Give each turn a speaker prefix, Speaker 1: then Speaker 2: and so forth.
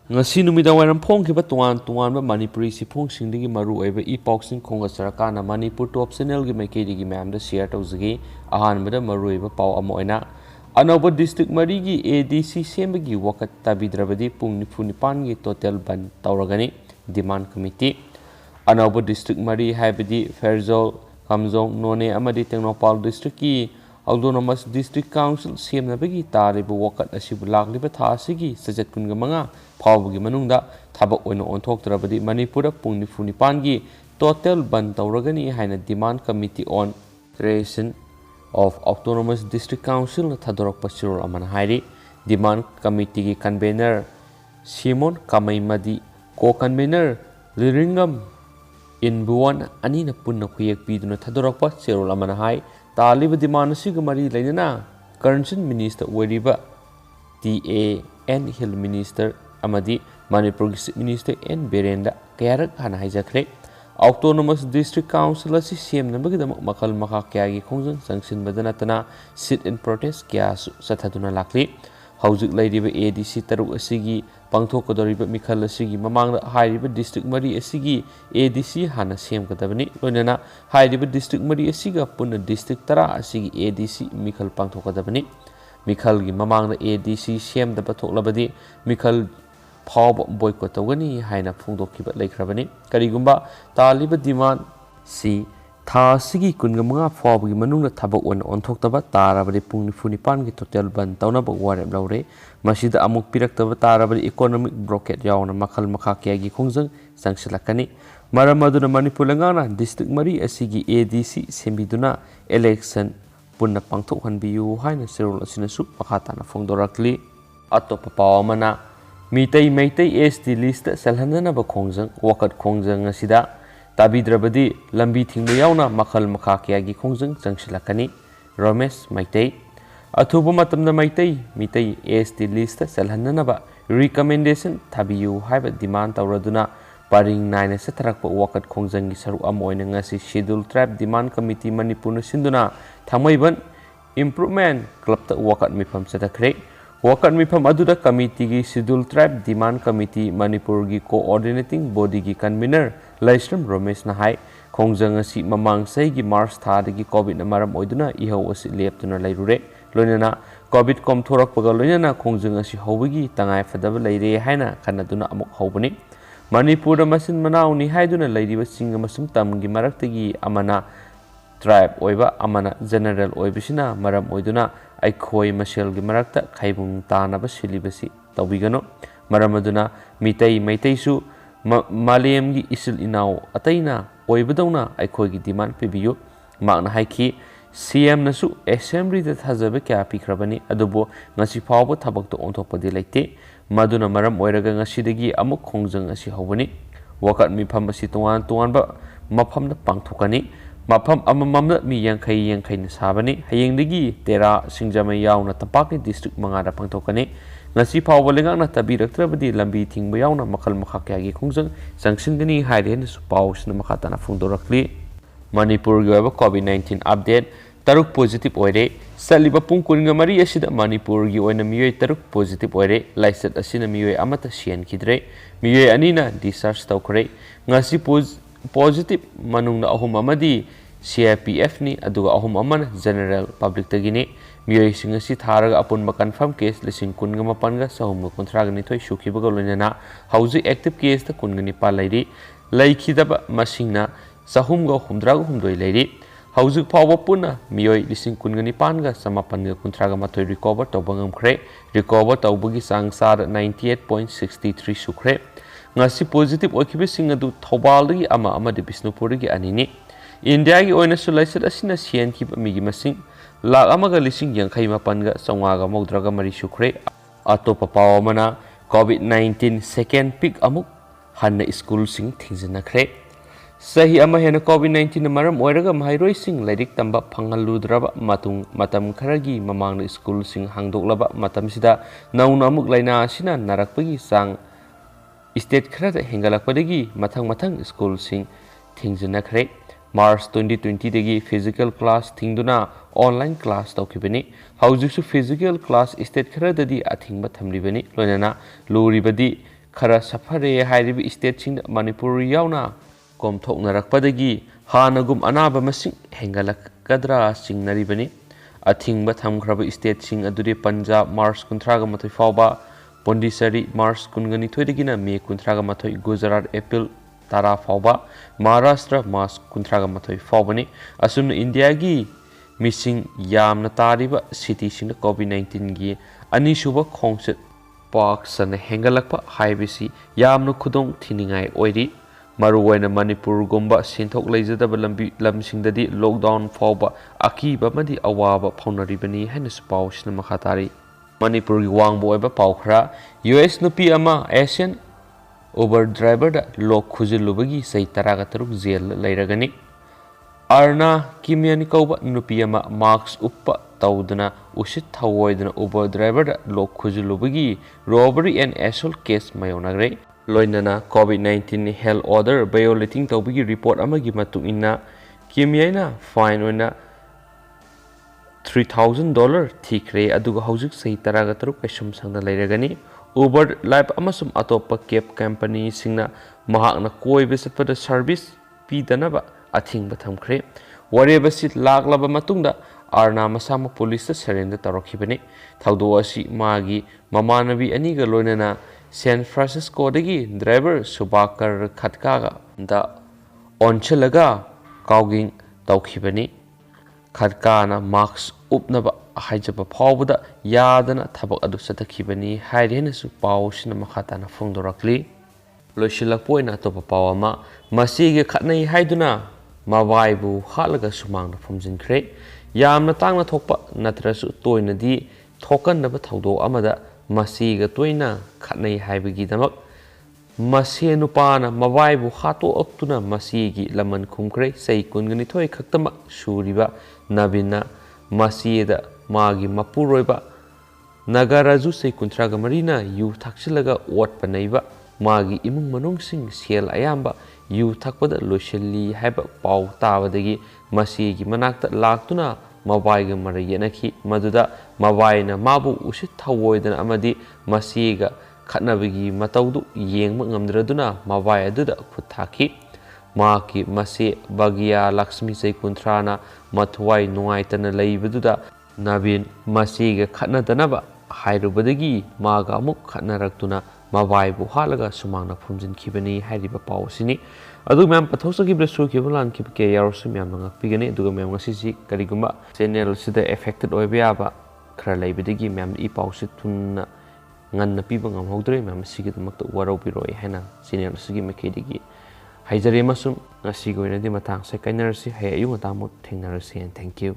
Speaker 1: ngasi numidawairam phongkiba tuan manipuri siphongsingdigi maru oiba ipausing khonga sarakana manipur top channel gi maikeidigi mamda share tawzagi ahanbada maru oiba pau ama oina anauba district mari gi ADC sembagi wakat tabidrabadi pung nifunipan gi total ban tawragani demand committee anauba district mari haibadi Fairjol Kamjong None amadi Tengnopal district ki autonomous district council semnabagi taribu wakat asibu lagliba thasigi sajat kunga manga phawgi manungda thabak oina onthoktrabadi manipura pung nifunipan gi total ban tawragani haina demand committee on creation of autonomous district council thadorok pasirol amana hairi demand committee gi convener Simon Kamaimadi co convener Liringam Inbuan anina punna khuyek piduna thadorok pasirol amana hai talib demand siga mari lainana current minister weriba TAN Hill minister amadi Manipur minister N Berenda kayarak hana haijakre autonomous district council asi semnabagidam makal makha kyagi khongjang sanction badanatana sit in protest kya sathaduna lakli haujik lairiba ADC taruk asigi pangthokodoriba mikhal asigi mamangda hairiba district mari asigi ADC hana semgadabani loinana hairiba district mari asiga punna district tara asigi ADC mikhal pangthokodabani mikhal gi mamangda ADC semdaba thoklabadi mikhal phawba boycott tawgani haina phungdokkiba leikrabani karigumba taliba demand si tha sigi kunga manga phawbagi manungna thabak on onthokhtaba tarabadi pungni funipan gi total ban tawnaba warem laure masida amuk piraktaba tarabadi economic blockade yauna makhal makha kyagi khongjang sangsilakani maram aduna manipur langana district mari asigi ADC sembiduna election punna pangthokhanbiyu haina serol asinasu pakhatana phongdorakli atopa pawamana Mitai Maitai ST list selhanana ba khongjang wakat khongjang asida tabidrabadi lambi thingba yauna makhal makha kyagi khongjang changsilakani Ramesh Maitai athuba matamda Mitai ST list selhanana ba recommendation thabiyu haiba demand tawraduna paring 9 se tharakpa wakat khongjang gi saru amoina ngasi schedule tribe demand committee manipur sinduna thamaiban improvement club ta wakat mifam satakre wakat mifam aduda committee gi schedule tribe demand committee manipur gi coordinating body gi convener Laisram Ramesh na hai khongjang asi mamang sai gi March thada gi covid na maram oiduna ihau asi leptuna lairure loinana covid kom thorak paga loinana khongjang asi hobigi tangai fadaba leire haina khanaduna amuk hobani manipur masin manau ni haiduna leiriba singa masum tam gi maraktagi amana tribe oiba amana general oibisina maram oiduna aikhoi masel gi marakta khaibung tanaba silibasi tawbigano maram aduna mitai maitai su malem gi isil inau ataina oibadawna aikhoi gi demand pibiyo magna haiki CM nasu assembly da thajabe kya pikrabani adubo ngasi phawba thabak to onthokpadi leite maduna maram oiraga ngasi dagi amuk khongjang asi hobani wakat mi pham asi tuan ba mafam da pangthokani mafam amamamda mi yankai na sabani hayengdagi tera singjamai yauna tapakni district mangada pangthokani ngasi phawba lengakna tabiraktrabadi lambi thingba yauna makhal makha kyagi khongjang sangsingani haire su pawsna makhatana phungdorakli Manipur gi oiba COVID-19 update taruk positive oire saliba pung kuringa mari asida Manipur gi oina miyoi taruk positive oire laisat asina miyoi amata sian kidre miyoi anina discharge tawkhre ngasi positive manungna ahum amadi CIPF ni aduga ahum amana general public tagini miyoi singasi tharaga apunba confirm case lising kunga mapanga sahumga kontraga ni thoi sukhibaga loinana hauji active case ta kunga ni pa lairi laikhidaba masingna sahumga humdraga humdoi lairi hauji phawba puna miyoi lising kunga ni panga samapanga kontraga mathoi recover tawbangam khre recover tawbagi sangsar 98.63 sukre ngasi positive okibe singadu thobaldagi ama amadi Bisnupurigi anini India gi oina sulaisat asina sian ki migi masing lak amaga lising yankhai mapanga songaga mogdraga mari sukre atopa pawamana COVID-19 second peak amuk hanna school sing thingjana khre sahi ama hena COVID-19 na maram oiraga mahairoi sing lairik tamba phangaludraba matam kharagi mamangna school sing hangdoklaba matam sida nauna amuk laina asina narakpagi sang state kharada hengalakpadagi mathang school sing thingjana khre March 2020 dagi physical class thingduna online class tawkibani haujisu physical class state kharadadi athingba thamribani loinana luribadi खरा सफरे हाइरिबि स्टेटसिंग Manipur यावना कोमथोकनरकपदगी हानगुम अनाबा मसिंग हेंगलकद्रा चिंगनरिबनि a thing थमख्रब स्टेटसिंग अदुदि Punjab मार्च 38 फावबा पोंडिचेरी मार्च 22 मे 38 Gujarat April 10 फावबा Maharashtra मार्च 38 फावबनि assume India की missing यामना तारिबा सिटीसिंग कोविड-19 की अनिसुब खोंगसेट पाक्सन हेंगलकपा हाइबिसि यामना खुदोंग थिनिंगाई ओइरि मरुओइना मणिपुर गुम्बा सिंथोक लेजदब लमसिंगददी lockdown फावबा अकीबा मदि अवाबा फाउनरिबनि हैनस पाउसिन मखातारी मणिपुर की वांगबो ओइबा पाउखरा US नुपी अमा Asian उबर driver दा लोक खुजिलुबगी सही तरागा तरुक जेल लैरगनि अर्ना किमियानि कौबा नुपी अमा मार्क्स उप्पा तौदना उसित थवोइदना उबर ड्राइवर दा लोक खुजिलुबगी रॉबरी एंड एसोल्ट केस मायोनगरे लोइनना कोविड-19 हेल्थ ऑर्डर वायोलेटिंग तौबगी रिपोर्ट अमगी मतुइना किमियाना फाइन ओइना $3,000 थीख्रे अदुगा हौजिक सही तरागा तरुक कैसुम संगना लैरगनि उबर लाइफ अमसुम अतोप कैब कंपनी सिंगना महाकना कोइबे चटपद सर्विस पीदनबा अथिंग थमख्रे वरेबसि लाक्लबा मतुंगदा आरना मसाम पुलिस सरेंडर तौरखिबने थौदो असि मागी ममानबी अनिगा लोइनना सैन फ्रांसिस्को दगी ड्राइवर सुबाकर खटकागा दा ओनछलगा काउगिंग तौखिबने खटकाना मार्क्स उपनबा हाइजब फावबदा यादना थबक अदु सतखिबनी हाइरेनसु पाउसिन मखाताना फोंदोरक्ली लोइसिलकपोइना तोप पावमा मसीगे खटनै हाइदुना मवाइबु हालगा सुमांना फुमजिनख्रे यामना तांगना थोकपा नत्रसु तोइनदी थोकनबा थौदो अमदा मसीगा तोइना खटनै हाइबगिदमक मसे नुपाना मवाइबु हातो अक्तुना मसीगी लमन खुमख्रे सै कुनगनि थोइ खक्तमा सुरिबा नबिना मसीदा मागी मपुरोइबा नगराजु से 39 यू थक्सिलगा ओटपनैबा मागी इमुंग मनुंगसिंग सेल अयाम्बा यू थक्पदा लोइसली हाइबा पाउ ताबदगी मसीगी मनाक्ता लाक्तुना मवाइगा मरयनखि मदुदा मवाइना माबु उसित थवोइदना अमदी मसीगा खटनबगी मतौदु येंगम ngamdraduna मवाइ अदुदा खुथाखि माकी मसे बगिया लक्ष्मी से 39 मथवाइ नुआइतना लैबदुदा नवीन मसीगे खटनदनबा हाइरुबदगी मागा अमुक खटनरक्तुना मवाइबु हालगा सुमांना फुमजिनखिबनी हाइरिबा पाउसिनी अदु मैम पथौसगिब्रसु केबलान किबके यारसु मैम ngakpigani अदुगा मैम ngasi करिगुमा चैनल सिदा एफेक्टेड ओइबयाबा खरा लैबदगी मैम इ पाउसि थुनना ngana piba ngamhodre मैम सिगिदमक्ता वारौबिरोय हैना चैनल सिगी मकेदिगी हाइजरे मसुम ngasi goinadi matang se kainarsi hay ayung tamu thengnarsi and thank you